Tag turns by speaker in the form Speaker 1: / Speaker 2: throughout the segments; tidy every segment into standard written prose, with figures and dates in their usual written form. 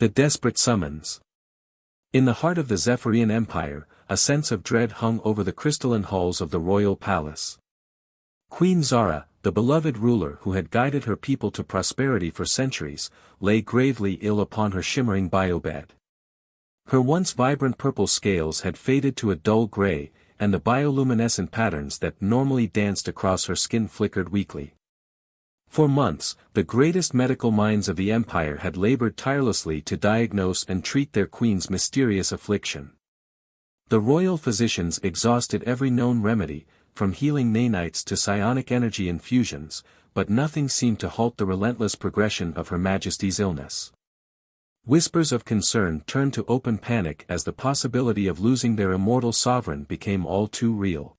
Speaker 1: The desperate summons. In the heart of the Zephyrian Empire, a sense of dread hung over the crystalline halls of the royal palace. Queen Zara, the beloved ruler who had guided her people to prosperity for centuries, lay gravely ill upon her shimmering biobed. Her once vibrant purple scales had faded to a dull gray, and the bioluminescent patterns that normally danced across her skin flickered weakly. For months, the greatest medical minds of the empire had labored tirelessly to diagnose and treat their queen's mysterious affliction. The royal physicians exhausted every known remedy, from healing nanites to psionic energy infusions, but nothing seemed to halt the relentless progression of Her Majesty's illness. Whispers of concern turned to open panic as the possibility of losing their immortal sovereign became all too real.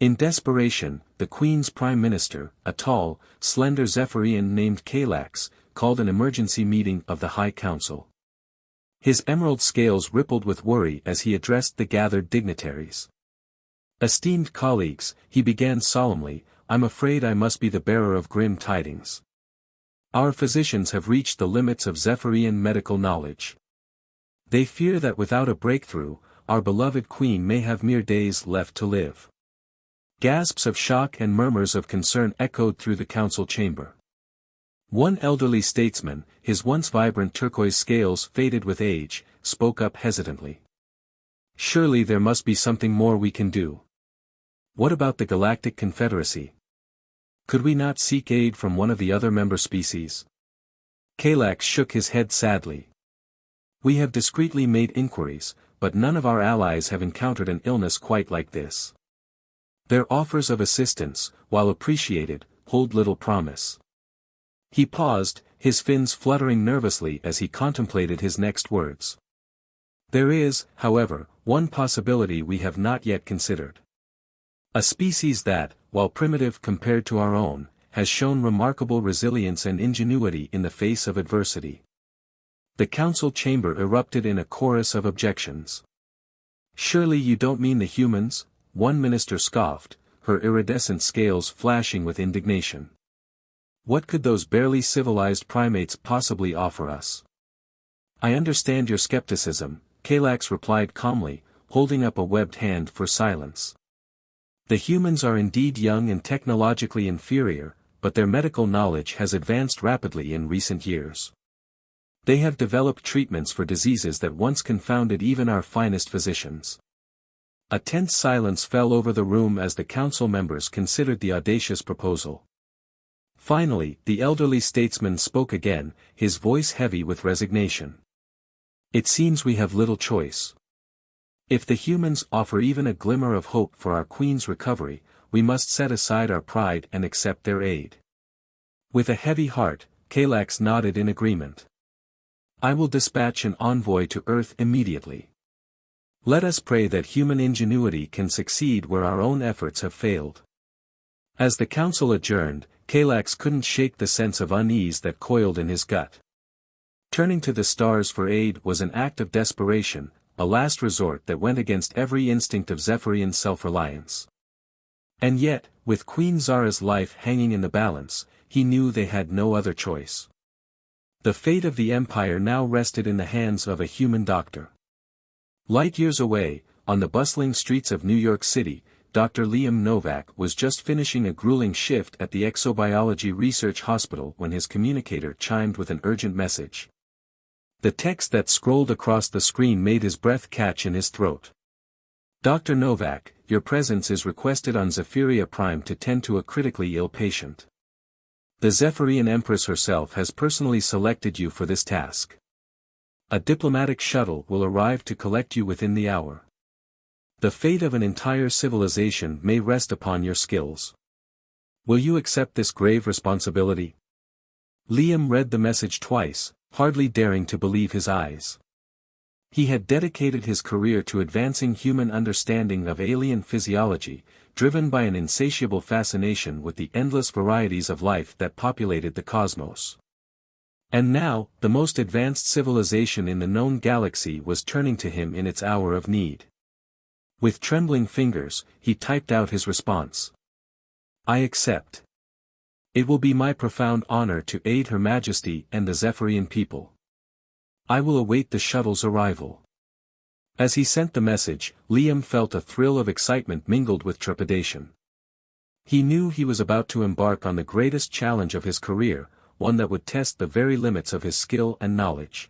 Speaker 1: In desperation, the Queen's Prime Minister, a tall, slender Zephyrian named Kalax, called an emergency meeting of the High Council. His emerald scales rippled with worry as he addressed the gathered dignitaries. "Esteemed colleagues," he began solemnly, "I'm afraid I must be the bearer of grim tidings. Our physicians have reached the limits of Zephyrian medical knowledge. They fear that without a breakthrough, our beloved Queen may have mere days left to live." Gasps of shock and murmurs of concern echoed through the council chamber. One elderly statesman, his once vibrant turquoise scales faded with age, spoke up hesitantly. "Surely there must be something more we can do. What about the Galactic Confederacy? Could we not seek aid from one of the other member species?" Kalax shook his head sadly. "We have discreetly made inquiries, but none of our allies have encountered an illness quite like this. Their offers of assistance, while appreciated, hold little promise." He paused, his fins fluttering nervously as he contemplated his next words. "There is, however, one possibility we have not yet considered. A species that, while primitive compared to our own, has shown remarkable resilience and ingenuity in the face of adversity." The council chamber erupted in a chorus of objections. "Surely you don't mean the humans?" one minister scoffed, her iridescent scales flashing with indignation. "What could those barely civilized primates possibly offer us?" "I understand your skepticism," Kalax replied calmly, holding up a webbed hand for silence. "The humans are indeed young and technologically inferior, but their medical knowledge has advanced rapidly in recent years. They have developed treatments for diseases that once confounded even our finest physicians." A tense silence fell over the room as the council members considered the audacious proposal. Finally, the elderly statesman spoke again, his voice heavy with resignation. "It seems we have little choice. If the humans offer even a glimmer of hope for our Queen's recovery, we must set aside our pride and accept their aid." With a heavy heart, Kalax nodded in agreement. "I will dispatch an envoy to Earth immediately. Let us pray that human ingenuity can succeed where our own efforts have failed." As the council adjourned, Kalax couldn't shake the sense of unease that coiled in his gut. Turning to the stars for aid was an act of desperation, a last resort that went against every instinct of Zephyrian self-reliance. And yet, with Queen Zara's life hanging in the balance, he knew they had no other choice. The fate of the empire now rested in the hands of a human doctor. Light years away, on the bustling streets of New York City, Dr. Liam Novak was just finishing a grueling shift at the Exobiology Research Hospital when his communicator chimed with an urgent message. The text that scrolled across the screen made his breath catch in his throat. "Dr. Novak, your presence is requested on Zephyria Prime to tend to a critically ill patient. The Zephyrian Empress herself has personally selected you for this task. A diplomatic shuttle will arrive to collect you within the hour. The fate of an entire civilization may rest upon your skills. Will you accept this grave responsibility?" Liam read the message twice, hardly daring to believe his eyes. He had dedicated his career to advancing human understanding of alien physiology, driven by an insatiable fascination with the endless varieties of life that populated the cosmos. And now, the most advanced civilization in the known galaxy was turning to him in its hour of need. With trembling fingers, he typed out his response. "I accept. It will be my profound honor to aid Her Majesty and the Zephyrian people." I will await the shuttle's arrival. As he sent the message, Liam felt a thrill of excitement mingled with trepidation. He knew he was about to embark on the greatest challenge of his career, one that would test the very limits of his skill and knowledge.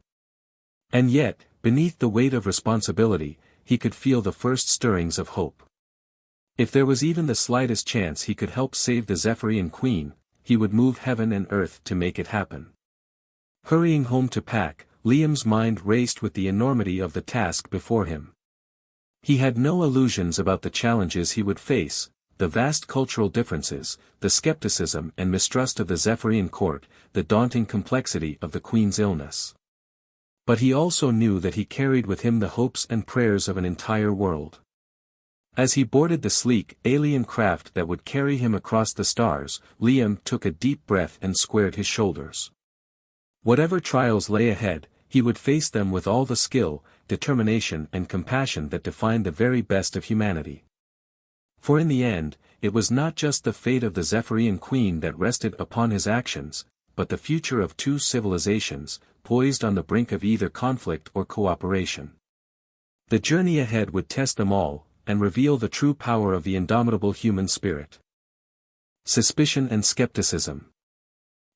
Speaker 1: And yet, beneath the weight of responsibility, he could feel the first stirrings of hope. If there was even the slightest chance he could help save the Zephyrian Queen, he would move heaven and earth to make it happen. Hurrying home to pack, Liam's mind raced with the enormity of the task before him. He had no illusions about the challenges he would face, the vast cultural differences, the skepticism and mistrust of the Zephyrian court, the daunting complexity of the Queen's illness. But he also knew that he carried with him the hopes and prayers of an entire world. As he boarded the sleek, alien craft that would carry him across the stars, Liam took a deep breath and squared his shoulders. Whatever trials lay ahead, he would face them with all the skill, determination and compassion that define the very best of humanity. For in the end, it was not just the fate of the Zephyrian Queen that rested upon his actions, but the future of two civilizations, poised on the brink of either conflict or cooperation. The journey ahead would test them all, and reveal the true power of the indomitable human spirit. Suspicion and skepticism.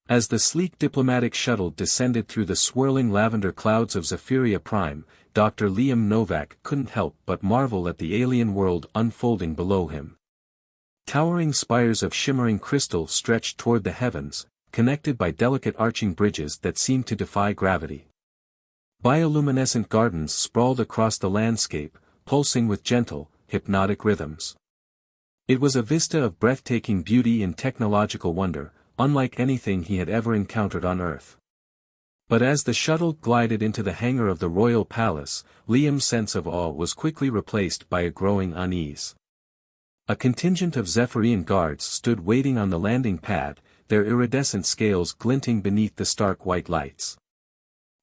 Speaker 1: As the sleek diplomatic shuttle descended through the swirling lavender clouds of Zephyria Prime, Dr. Liam Novak couldn't help but marvel at the alien world unfolding below him. Towering spires of shimmering crystal stretched toward the heavens, connected by delicate arching bridges that seemed to defy gravity. Bioluminescent gardens sprawled across the landscape, pulsing with gentle, hypnotic rhythms. It was a vista of breathtaking beauty and technological wonder, unlike anything he had ever encountered on Earth. But as the shuttle glided into the hangar of the royal palace, Liam's sense of awe was quickly replaced by a growing unease. A contingent of Zephyrian guards stood waiting on the landing pad, their iridescent scales glinting beneath the stark white lights.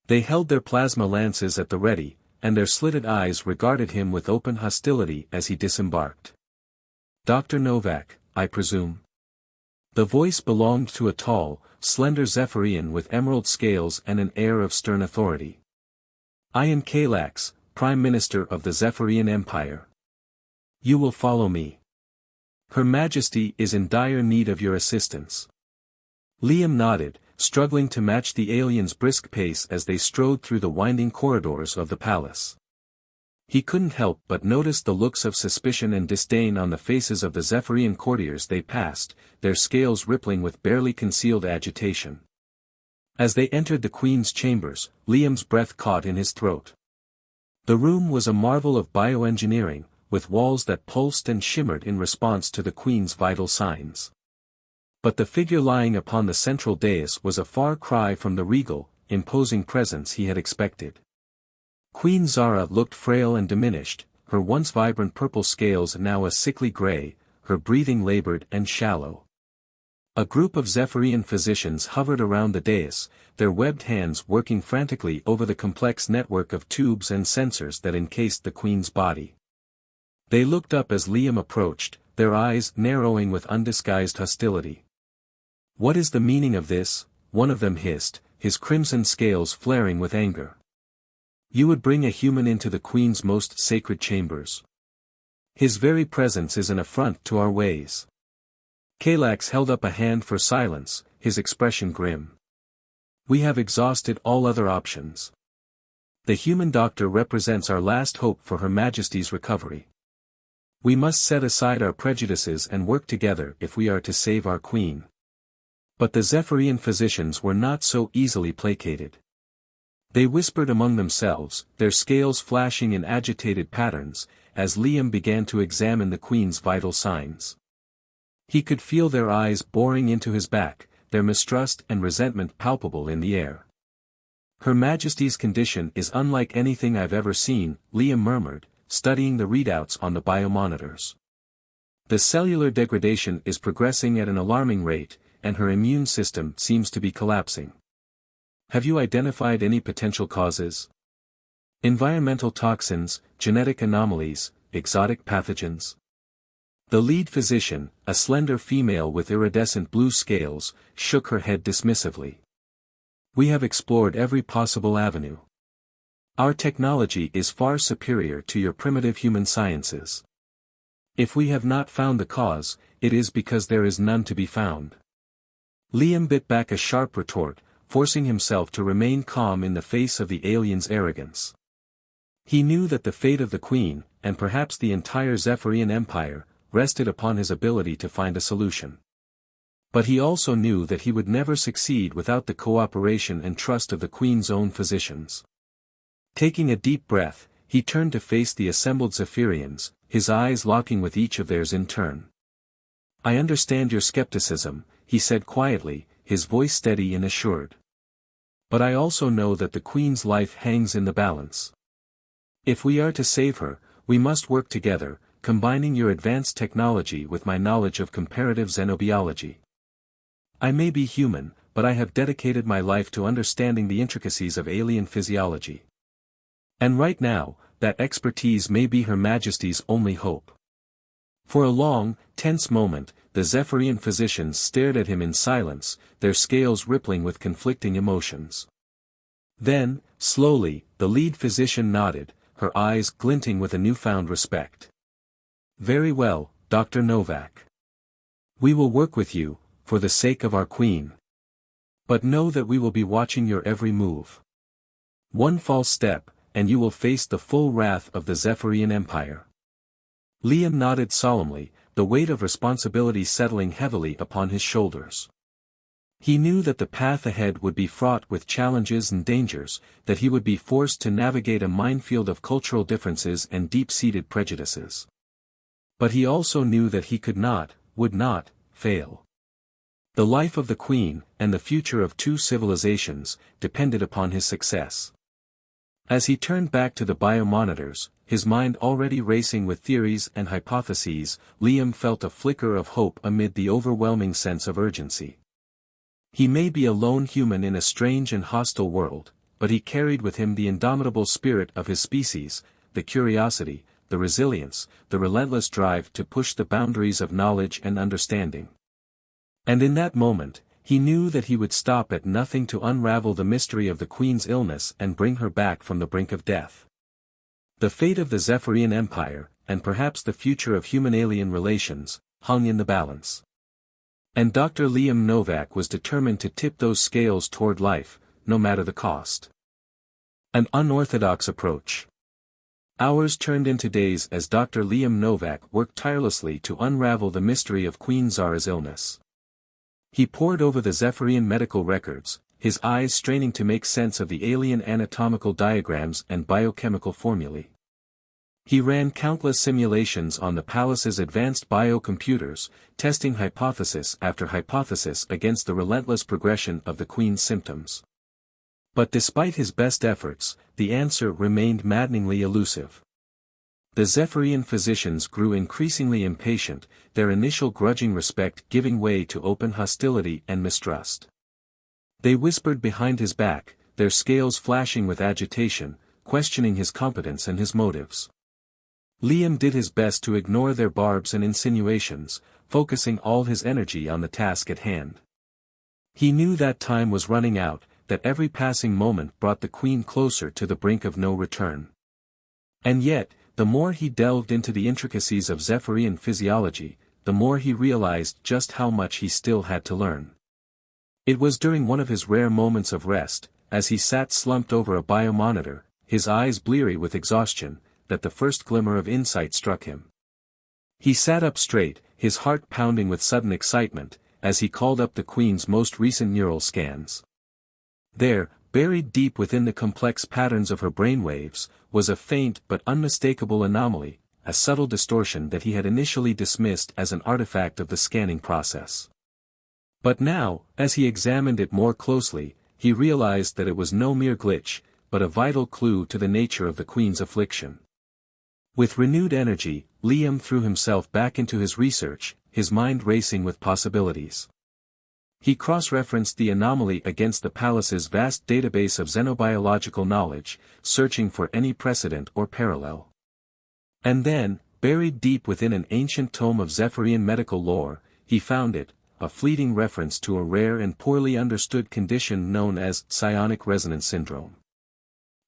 Speaker 1: They held their plasma lances at the ready, and their slitted eyes regarded him with open hostility as he disembarked. "Dr. Novak, I presume?" The voice belonged to a tall, slender Zephyrian with emerald scales and an air of stern authority. "I am Kalax, Prime Minister of the Zephyrian Empire. You will follow me. Her Majesty is in dire need of your assistance." Liam nodded, struggling to match the alien's brisk pace as they strode through the winding corridors of the palace. He couldn't help but notice the looks of suspicion and disdain on the faces of the Zephyrian courtiers they passed, their scales rippling with barely concealed agitation. As they entered the Queen's chambers, Liam's breath caught in his throat. The room was a marvel of bioengineering, with walls that pulsed and shimmered in response to the Queen's vital signs. But the figure lying upon the central dais was a far cry from the regal, imposing presence he had expected. Queen Zara looked frail and diminished, her once vibrant purple scales now a sickly gray, her breathing labored and shallow. A group of Zephyrian physicians hovered around the dais, their webbed hands working frantically over the complex network of tubes and sensors that encased the Queen's body. They looked up as Liam approached, their eyes narrowing with undisguised hostility. "What is the meaning of this?" one of them hissed, his crimson scales flaring with anger. "You would bring a human into the Queen's most sacred chambers. His very presence is an affront to our ways." Kalax held up a hand for silence, his expression grim. "We have exhausted all other options. The human doctor represents our last hope for Her Majesty's recovery. We must set aside our prejudices and work together if we are to save our Queen." But the Zephyrian physicians were not so easily placated. They whispered among themselves, their scales flashing in agitated patterns, as Liam began to examine the Queen's vital signs. He could feel their eyes boring into his back, their mistrust and resentment palpable in the air. "Her Majesty's condition is unlike anything I've ever seen," Liam murmured, studying the readouts on the biomonitors. "The cellular degradation is progressing at an alarming rate, and her immune system seems to be collapsing. Have you identified any potential causes? Environmental toxins, genetic anomalies, exotic pathogens?" The lead physician, a slender female with iridescent blue scales, shook her head dismissively. "We have explored every possible avenue. Our technology is far superior to your primitive human sciences. If we have not found the cause, it is because there is none to be found. Liam bit back a sharp retort, forcing himself to remain calm in the face of the alien's arrogance. He knew that the fate of the Queen, and perhaps the entire Zephyrian Empire, rested upon his ability to find a solution. But he also knew that he would never succeed without the cooperation and trust of the Queen's own physicians. Taking a deep breath, he turned to face the assembled Zephyrians, his eyes locking with each of theirs in turn. "I understand your skepticism," he said quietly, his voice steady and assured. "But I also know that the Queen's life hangs in the balance. If we are to save her, we must work together, combining your advanced technology with my knowledge of comparative xenobiology. I may be human, but I have dedicated my life to understanding the intricacies of alien physiology. And right now, that expertise may be Her Majesty's only hope." For a long, tense moment, the Zephyrian physicians stared at him in silence, their scales rippling with conflicting emotions. Then, slowly, the lead physician nodded, her eyes glinting with a newfound respect. "Very well, Dr. Novak. We will work with you, for the sake of our Queen. But know that we will be watching your every move. One false step, and you will face the full wrath of the Zephyrian Empire." Liam nodded solemnly, the weight of responsibility settling heavily upon his shoulders. He knew that the path ahead would be fraught with challenges and dangers, that he would be forced to navigate a minefield of cultural differences and deep-seated prejudices. But he also knew that he could not, would not, fail. The life of the Queen, and the future of two civilizations, depended upon his success. As he turned back to the biomonitors, his mind already racing with theories and hypotheses, Liam felt a flicker of hope amid the overwhelming sense of urgency. He may be a lone human in a strange and hostile world, but he carried with him the indomitable spirit of his species, the curiosity, the resilience, the relentless drive to push the boundaries of knowledge and understanding. And in that moment, he knew that he would stop at nothing to unravel the mystery of the Queen's illness and bring her back from the brink of death. The fate of the Zephyrian Empire, and perhaps the future of human-alien relations, hung in the balance. And Dr. Liam Novak was determined to tip those scales toward life, no matter the cost. An unorthodox approach. Hours turned into days as Dr. Liam Novak worked tirelessly to unravel the mystery of Queen Zara's illness. He pored over the Zephyrian medical records, his eyes straining to make sense of the alien anatomical diagrams and biochemical formulae. He ran countless simulations on the palace's advanced biocomputers, testing hypothesis after hypothesis against the relentless progression of the Queen's symptoms. But despite his best efforts, the answer remained maddeningly elusive. The Zephyrian physicians grew increasingly impatient, their initial grudging respect giving way to open hostility and mistrust. They whispered behind his back, their scales flashing with agitation, questioning his competence and his motives. Liam did his best to ignore their barbs and insinuations, focusing all his energy on the task at hand. He knew that time was running out, that every passing moment brought the Queen closer to the brink of no return. And yet, the more he delved into the intricacies of Zephyrian physiology, the more he realized just how much he still had to learn. It was during one of his rare moments of rest, as he sat slumped over a biomonitor, his eyes bleary with exhaustion, that the first glimmer of insight struck him. He sat up straight, his heart pounding with sudden excitement, as he called up the Queen's most recent neural scans. There, buried deep within the complex patterns of her brainwaves, was a faint but unmistakable anomaly, a subtle distortion that he had initially dismissed as an artifact of the scanning process. But now, as he examined it more closely, he realized that it was no mere glitch, but a vital clue to the nature of the Queen's affliction. With renewed energy, Liam threw himself back into his research, his mind racing with possibilities. He cross-referenced the anomaly against the palace's vast database of xenobiological knowledge, searching for any precedent or parallel. And then, buried deep within an ancient tome of Zephyrian medical lore, he found it, a fleeting reference to a rare and poorly understood condition known as psionic resonance syndrome.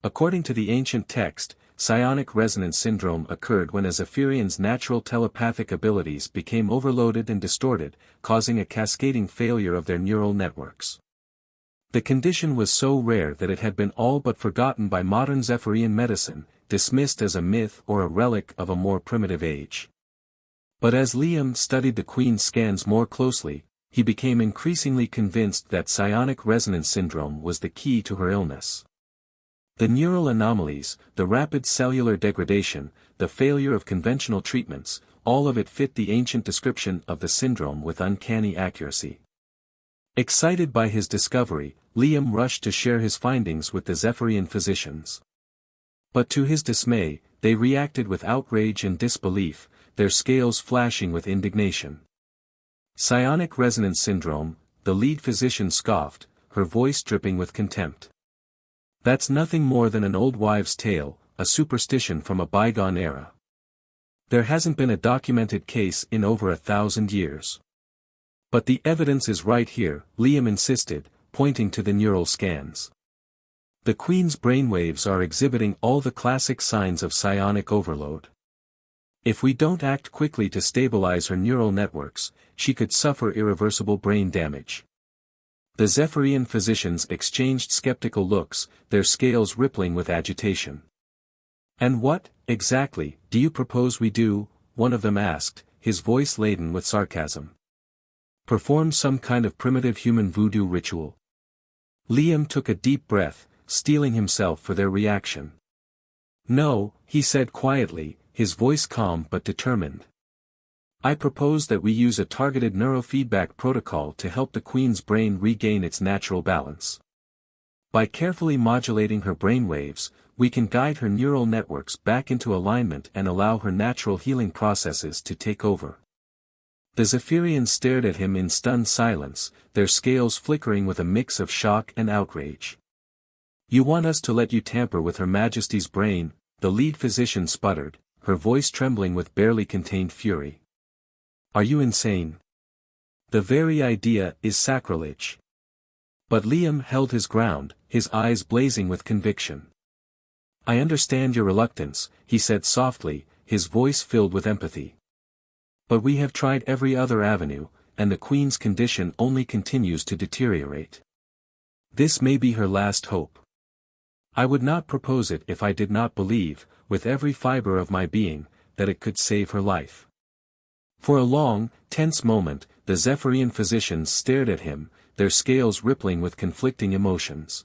Speaker 1: According to the ancient text, psionic resonance syndrome occurred when a Zephyrian's natural telepathic abilities became overloaded and distorted, causing a cascading failure of their neural networks. The condition was so rare that it had been all but forgotten by modern Zephyrian medicine, dismissed as a myth or a relic of a more primitive age. But as Liam studied the Queen's scans more closely, he became increasingly convinced that psionic resonance syndrome was the key to her illness. The neural anomalies, the rapid cellular degradation, the failure of conventional treatments, all of it fit the ancient description of the syndrome with uncanny accuracy. Excited by his discovery, Liam rushed to share his findings with the Zephyrian physicians. But to his dismay, they reacted with outrage and disbelief, their scales flashing with indignation. Psionic resonance syndrome, the lead physician scoffed, her voice dripping with contempt. That's nothing more than an old wives' tale, a superstition from a bygone era. There hasn't been a documented case in over 1,000 years. But the evidence is right here, Liam insisted, pointing to the neural scans. The Queen's brainwaves are exhibiting all the classic signs of psionic overload. If we don't act quickly to stabilize her neural networks, she could suffer irreversible brain damage. The Zephyrian physicians exchanged skeptical looks, their scales rippling with agitation. "And what, exactly, do you propose we do?" one of them asked, his voice laden with sarcasm. "Perform some kind of primitive human voodoo ritual?" Liam took a deep breath, steeling himself for their reaction. "No," he said quietly, his voice calm but determined. "I propose that we use a targeted neurofeedback protocol to help the Queen's brain regain its natural balance. By carefully modulating her brainwaves, we can guide her neural networks back into alignment and allow her natural healing processes to take over." The Zephyrians stared at him in stunned silence, their scales flickering with a mix of shock and outrage. "You want us to let you tamper with Her Majesty's brain?" the lead physician sputtered, her voice trembling with barely contained fury. "Are you insane? The very idea is sacrilege." But Liam held his ground, his eyes blazing with conviction. "I understand your reluctance," he said softly, his voice filled with empathy. "But we have tried every other avenue, and the Queen's condition only continues to deteriorate. This may be her last hope. I would not propose it if I did not believe, with every fiber of my being, that it could save her life." For a long, tense moment, the Zephyrian physicians stared at him, their scales rippling with conflicting emotions.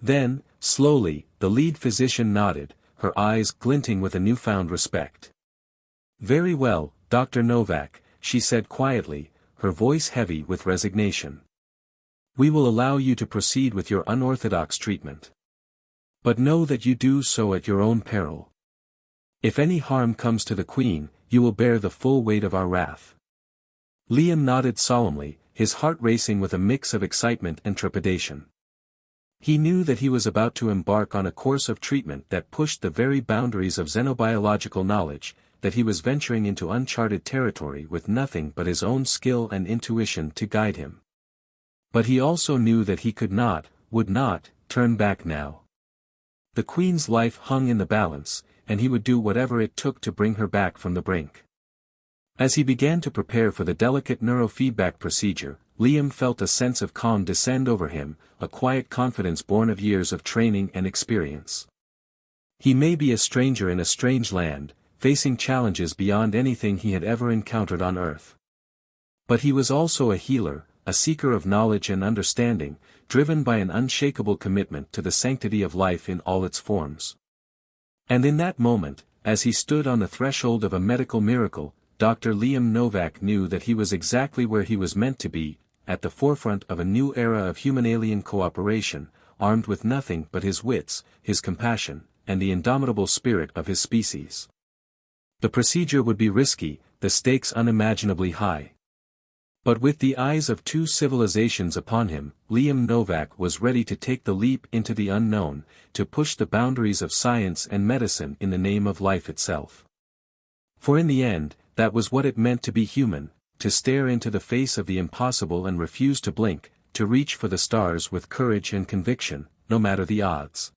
Speaker 1: Then, slowly, the lead physician nodded, her eyes glinting with a newfound respect. "Very well, Dr. Novak," she said quietly, her voice heavy with resignation. "We will allow you to proceed with your unorthodox treatment. But know that you do so at your own peril. If any harm comes to the Queen, you will bear the full weight of our wrath." Liam nodded solemnly, his heart racing with a mix of excitement and trepidation. He knew that he was about to embark on a course of treatment that pushed the very boundaries of xenobiological knowledge, that he was venturing into uncharted territory with nothing but his own skill and intuition to guide him. But he also knew that he could not, would not, turn back now. The Queen's life hung in the balance, and he would do whatever it took to bring her back from the brink. As he began to prepare for the delicate neurofeedback procedure, Liam felt a sense of calm descend over him, a quiet confidence born of years of training and experience. He may be a stranger in a strange land, facing challenges beyond anything he had ever encountered on Earth. But he was also a healer, a seeker of knowledge and understanding, driven by an unshakable commitment to the sanctity of life in all its forms. And in that moment, as he stood on the threshold of a medical miracle, Dr. Liam Novak knew that he was exactly where he was meant to be, at the forefront of a new era of human-alien cooperation, armed with nothing but his wits, his compassion, and the indomitable spirit of his species. The procedure would be risky, the stakes unimaginably high. But with the eyes of two civilizations upon him, Liam Novak was ready to take the leap into the unknown, to push the boundaries of science and medicine in the name of life itself. For in the end, that was what it meant to be human, to stare into the face of the impossible and refuse to blink, to reach for the stars with courage and conviction, no matter the odds.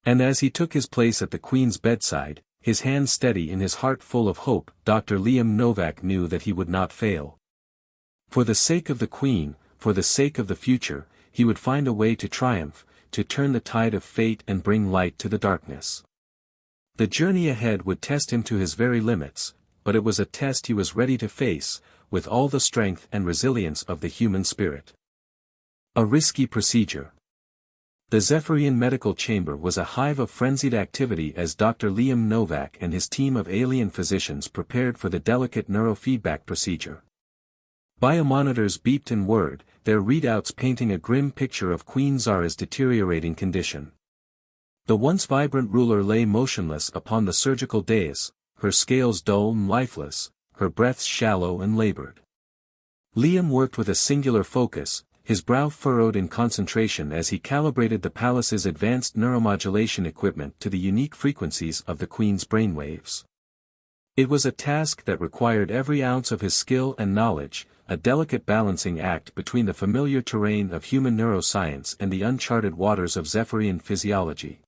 Speaker 1: And as he took his place at the Queen's bedside, his hand steady and his heart full of hope, Dr. Liam Novak knew that he would not fail. For the sake of the Queen, for the sake of the future, he would find a way to triumph, to turn the tide of fate and bring light to the darkness. The journey ahead would test him to his very limits, but it was a test he was ready to face, with all the strength and resilience of the human spirit. A risky procedure. The Zephyrian medical chamber was a hive of frenzied activity as Dr. Liam Novak and his team of alien physicians prepared for the delicate neurofeedback procedure. Biomonitors beeped and whirred, their readouts painting a grim picture of Queen Zara's deteriorating condition. The once vibrant ruler lay motionless upon the surgical dais, her scales dull and lifeless, her breaths shallow and labored. Liam worked with a singular focus, his brow furrowed in concentration as he calibrated the palace's advanced neuromodulation equipment to the unique frequencies of the Queen's brainwaves. It was a task that required every ounce of his skill and knowledge, a delicate balancing act between the familiar terrain of human neuroscience and the uncharted waters of Zephyrian physiology.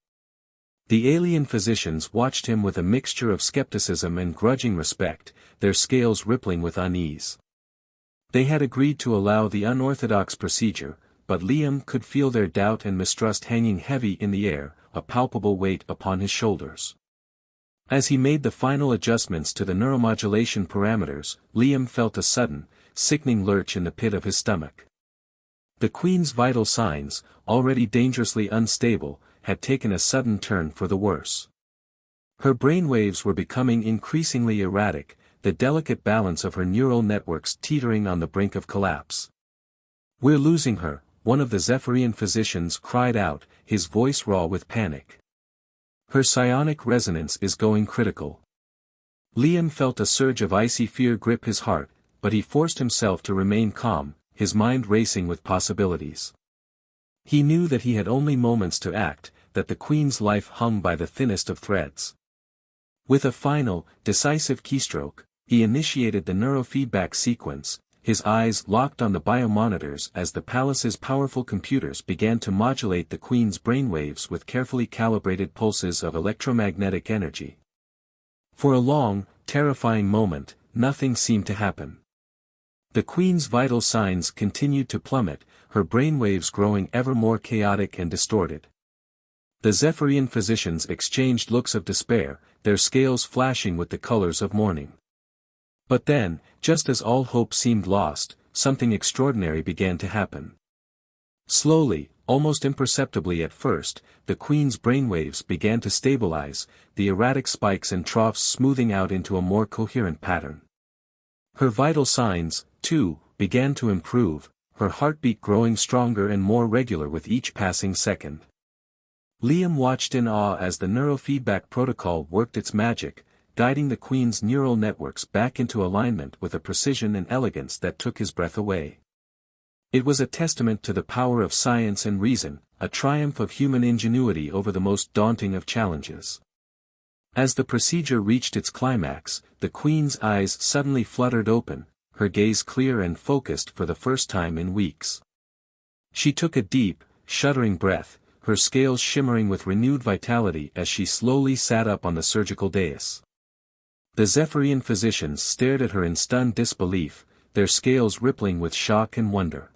Speaker 1: The alien physicians watched him with a mixture of skepticism and grudging respect, their scales rippling with unease. They had agreed to allow the unorthodox procedure, but Liam could feel their doubt and mistrust hanging heavy in the air, a palpable weight upon his shoulders. As he made the final adjustments to the neuromodulation parameters, Liam felt a sudden, sickening lurch in the pit of his stomach. The Queen's vital signs, already dangerously unstable, had taken a sudden turn for the worse. Her brainwaves were becoming increasingly erratic, the delicate balance of her neural networks teetering on the brink of collapse. "We're losing her," one of the Zephyrian physicians cried out, his voice raw with panic. "Her psionic resonance is going critical." Liam felt a surge of icy fear grip his heart, but he forced himself to remain calm, his mind racing with possibilities. He knew that he had only moments to act, that the Queen's life hung by the thinnest of threads. With a final, decisive keystroke, he initiated the neurofeedback sequence, his eyes locked on the biomonitors as the palace's powerful computers began to modulate the Queen's brainwaves with carefully calibrated pulses of electromagnetic energy. For a long, terrifying moment, nothing seemed to happen. The Queen's vital signs continued to plummet, her brainwaves growing ever more chaotic and distorted. The Zephyrian physicians exchanged looks of despair, their scales flashing with the colors of mourning. But then, just as all hope seemed lost, something extraordinary began to happen. Slowly, almost imperceptibly at first, the Queen's brainwaves began to stabilize, the erratic spikes and troughs smoothing out into a more coherent pattern. Her vital signs, too, began to improve, her heartbeat growing stronger and more regular with each passing second. Liam watched in awe as the neurofeedback protocol worked its magic, guiding the Queen's neural networks back into alignment with a precision and elegance that took his breath away. It was a testament to the power of science and reason, a triumph of human ingenuity over the most daunting of challenges. As the procedure reached its climax, the Queen's eyes suddenly fluttered open, her gaze clear and focused for the first time in weeks. She took a deep, shuddering breath, her scales shimmering with renewed vitality as she slowly sat up on the surgical dais. The Zephyrian physicians stared at her in stunned disbelief, their scales rippling with shock and wonder.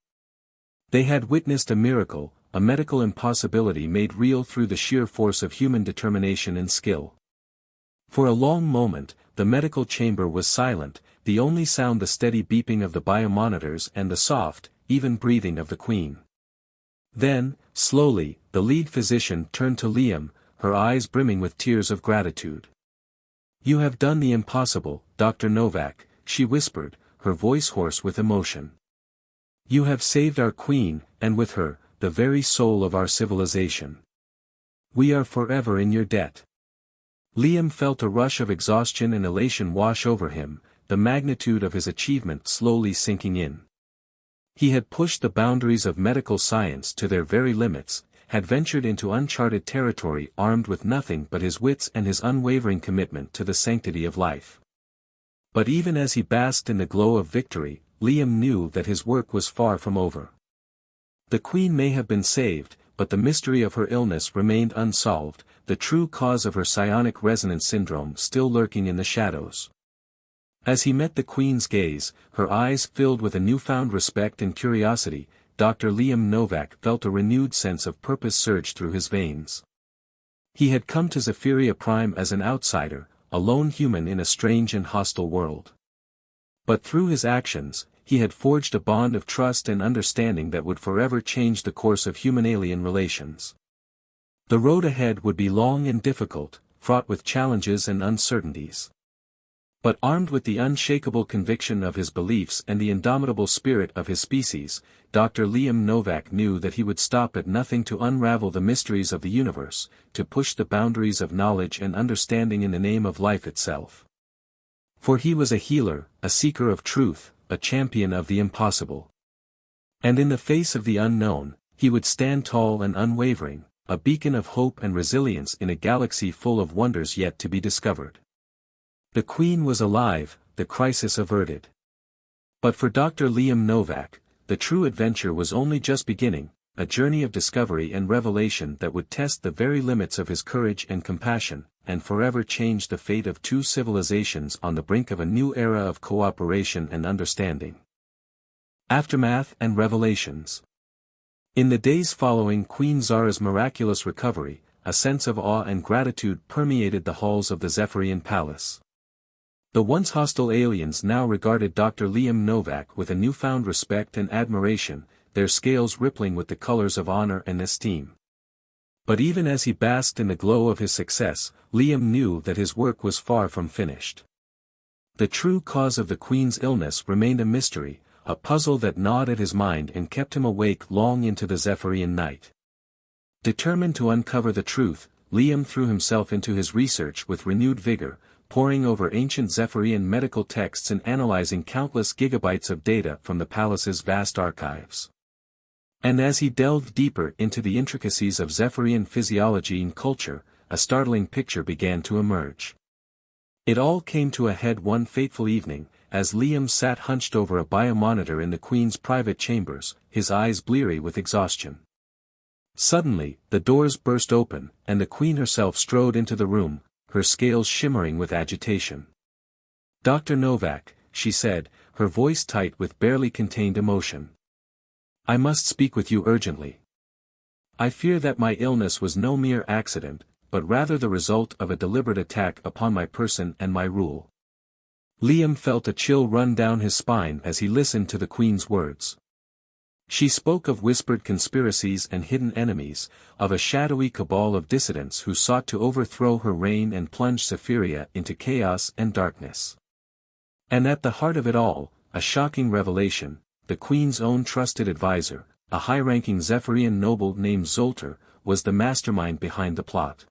Speaker 1: They had witnessed a miracle, a medical impossibility made real through the sheer force of human determination and skill. For a long moment, the medical chamber was silent, the only sound the steady beeping of the biomonitors and the soft, even breathing of the Queen. Then, slowly, the lead physician turned to Liam, her eyes brimming with tears of gratitude. "You have done the impossible, Dr. Novak," she whispered, her voice hoarse with emotion. "You have saved our Queen, and with her, the very soul of our civilization. We are forever in your debt." Liam felt a rush of exhaustion and elation wash over him, the magnitude of his achievement slowly sinking in. He had pushed the boundaries of medical science to their very limits, had ventured into uncharted territory armed with nothing but his wits and his unwavering commitment to the sanctity of life. But even as he basked in the glow of victory, Liam knew that his work was far from over. The Queen may have been saved, but the mystery of her illness remained unsolved, the true cause of her psionic resonance syndrome still lurking in the shadows. As he met the Queen's gaze, her eyes filled with a newfound respect and curiosity, Dr. Liam Novak felt a renewed sense of purpose surge through his veins. He had come to Zephyria Prime as an outsider, a lone human in a strange and hostile world. But through his actions, he had forged a bond of trust and understanding that would forever change the course of human-alien relations. The road ahead would be long and difficult, fraught with challenges and uncertainties. But armed with the unshakable conviction of his beliefs and the indomitable spirit of his species, Dr. Liam Novak knew that he would stop at nothing to unravel the mysteries of the universe, to push the boundaries of knowledge and understanding in the name of life itself. For he was a healer, a seeker of truth, a champion of the impossible. And in the face of the unknown, he would stand tall and unwavering, a beacon of hope and resilience in a galaxy full of wonders yet to be discovered. The Queen was alive, the crisis averted. But for Dr. Liam Novak, the true adventure was only just beginning, a journey of discovery and revelation that would test the very limits of his courage and compassion, and forever change the fate of two civilizations on the brink of a new era of cooperation and understanding. Aftermath and Revelations. In the days following Queen Zara's miraculous recovery, a sense of awe and gratitude permeated the halls of the Zephyrian Palace. The once hostile aliens now regarded Dr. Liam Novak with a newfound respect and admiration, their scales rippling with the colors of honor and esteem. But even as he basked in the glow of his success, Liam knew that his work was far from finished. The true cause of the Queen's illness remained a mystery, a puzzle that gnawed at his mind and kept him awake long into the Zephyrian night. Determined to uncover the truth, Liam threw himself into his research with renewed vigor, poring over ancient Zephyrian medical texts and analyzing countless gigabytes of data from the palace's vast archives. And as he delved deeper into the intricacies of Zephyrian physiology and culture, a startling picture began to emerge. It all came to a head one fateful evening, as Liam sat hunched over a biomonitor in the Queen's private chambers, his eyes bleary with exhaustion. Suddenly, the doors burst open, and the Queen herself strode into the room, her scales shimmering with agitation. "Dr. Novak," she said, her voice tight with barely contained emotion. "I must speak with you urgently. I fear that my illness was no mere accident, but rather the result of a deliberate attack upon my person and my rule." Liam felt a chill run down his spine as he listened to the Queen's words. She spoke of whispered conspiracies and hidden enemies, of a shadowy cabal of dissidents who sought to overthrow her reign and plunge Zephyria into chaos and darkness. And at the heart of it all, a shocking revelation: the Queen's own trusted advisor, a high-ranking Zephyrian noble named Zoltar, was the mastermind behind the plot.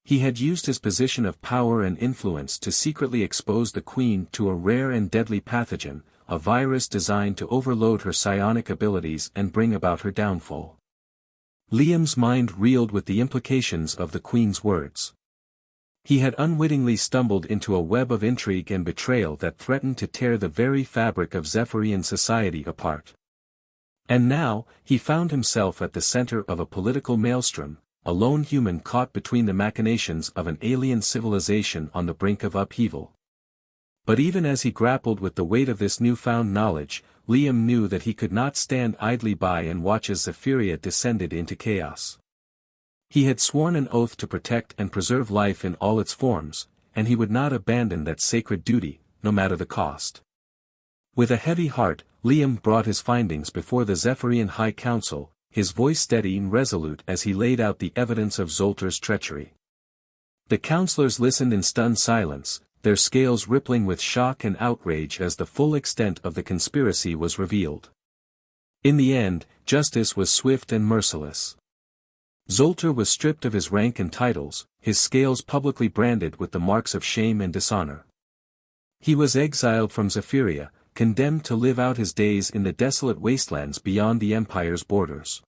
Speaker 1: He had used his position of power and influence to secretly expose the Queen to a rare and deadly pathogen, a virus designed to overload her psionic abilities and bring about her downfall. Liam's mind reeled with the implications of the Queen's words. He had unwittingly stumbled into a web of intrigue and betrayal that threatened to tear the very fabric of Zephyrian society apart. And now, he found himself at the center of a political maelstrom, a lone human caught between the machinations of an alien civilization on the brink of upheaval. But even as he grappled with the weight of this newfound knowledge, Liam knew that he could not stand idly by and watch as Zephyria descended into chaos. He had sworn an oath to protect and preserve life in all its forms, and he would not abandon that sacred duty, no matter the cost. With a heavy heart, Liam brought his findings before the Zephyrian High Council, his voice steady and resolute as he laid out the evidence of Zoltar's treachery. The councillors listened in stunned silence, their scales rippling with shock and outrage as the full extent of the conspiracy was revealed. In the end, justice was swift and merciless. Zoltar was stripped of his rank and titles, his scales publicly branded with the marks of shame and dishonor. He was exiled from Zephyria, condemned to live out his days in the desolate wastelands beyond the Empire's borders.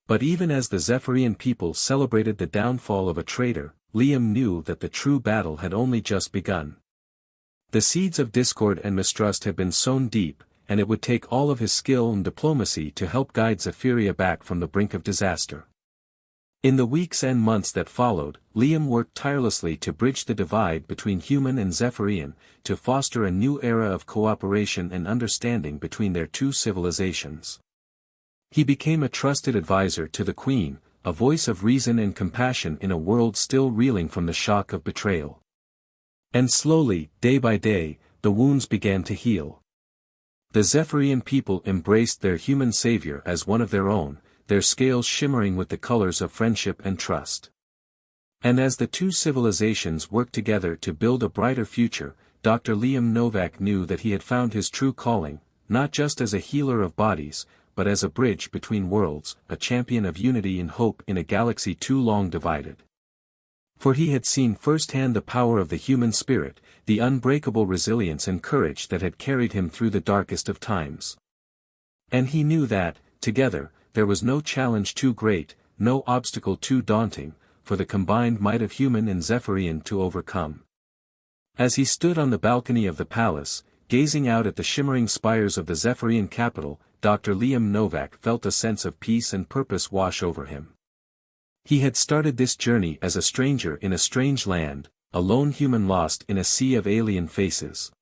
Speaker 1: But even as the Zephyrian people celebrated the downfall of a traitor, Liam knew that the true battle had only just begun. The seeds of discord and mistrust had been sown deep, and it would take all of his skill and diplomacy to help guide Zephyria back from the brink of disaster. In the weeks and months that followed, Liam worked tirelessly to bridge the divide between human and Zephyrian, to foster a new era of cooperation and understanding between their two civilizations. He became a trusted advisor to the Queen, a voice of reason and compassion in a world still reeling from the shock of betrayal. And slowly, day by day, the wounds began to heal. The Zephyrian people embraced their human savior as one of their own, their scales shimmering with the colors of friendship and trust. And as the two civilizations worked together to build a brighter future, Dr. Liam Novak knew that he had found his true calling, not just as a healer of bodies, but as a bridge between worlds, a champion of unity and hope in a galaxy too long divided. For he had seen firsthand the power of the human spirit, the unbreakable resilience and courage that had carried him through the darkest of times. And he knew that, together, there was no challenge too great, no obstacle too daunting, for the combined might of human and Zephyrian to overcome. As he stood on the balcony of the palace, gazing out at the shimmering spires of the Zephyrian capital, Dr. Liam Novak felt a sense of peace and purpose wash over him. He had started this journey as a stranger in a strange land, a lone human lost in a sea of alien faces.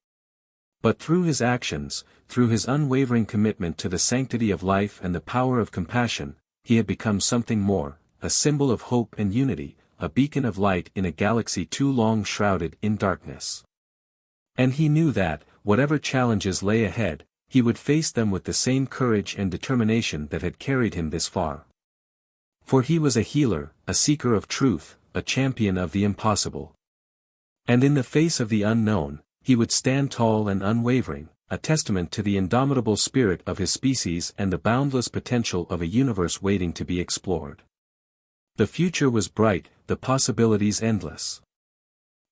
Speaker 1: But through his actions, through his unwavering commitment to the sanctity of life and the power of compassion, he had become something more, a symbol of hope and unity, a beacon of light in a galaxy too long shrouded in darkness. And he knew that, whatever challenges lay ahead, he would face them with the same courage and determination that had carried him this far. For he was a healer, a seeker of truth, a champion of the impossible. And in the face of the unknown, he would stand tall and unwavering, a testament to the indomitable spirit of his species and the boundless potential of a universe waiting to be explored. The future was bright, the possibilities endless.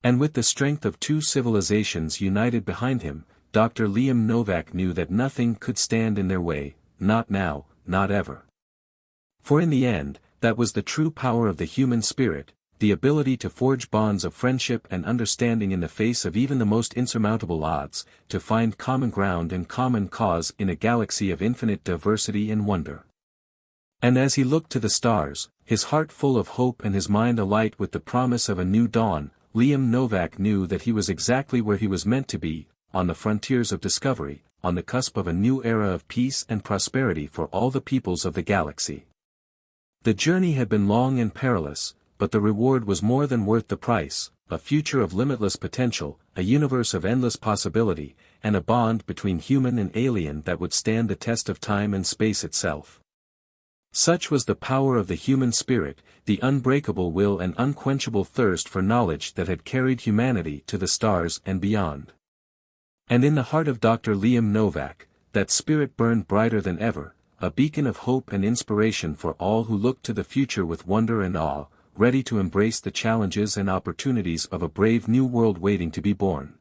Speaker 1: And with the strength of two civilizations united behind him, Dr. Liam Novak knew that nothing could stand in their way, not now, not ever. For in the end, that was the true power of the human spirit, the ability to forge bonds of friendship and understanding in the face of even the most insurmountable odds, to find common ground and common cause in a galaxy of infinite diversity and wonder. And as he looked to the stars, his heart full of hope and his mind alight with the promise of a new dawn, Liam Novak knew that he was exactly where he was meant to be, on the frontiers of discovery, on the cusp of a new era of peace and prosperity for all the peoples of the galaxy. The journey had been long and perilous, but the reward was more than worth the price, a future of limitless potential, a universe of endless possibility, and a bond between human and alien that would stand the test of time and space itself. Such was the power of the human spirit, the unbreakable will and unquenchable thirst for knowledge that had carried humanity to the stars and beyond. And in the heart of Dr. Liam Novak, that spirit burned brighter than ever, a beacon of hope and inspiration for all who looked to the future with wonder and awe, ready to embrace the challenges and opportunities of a brave new world waiting to be born.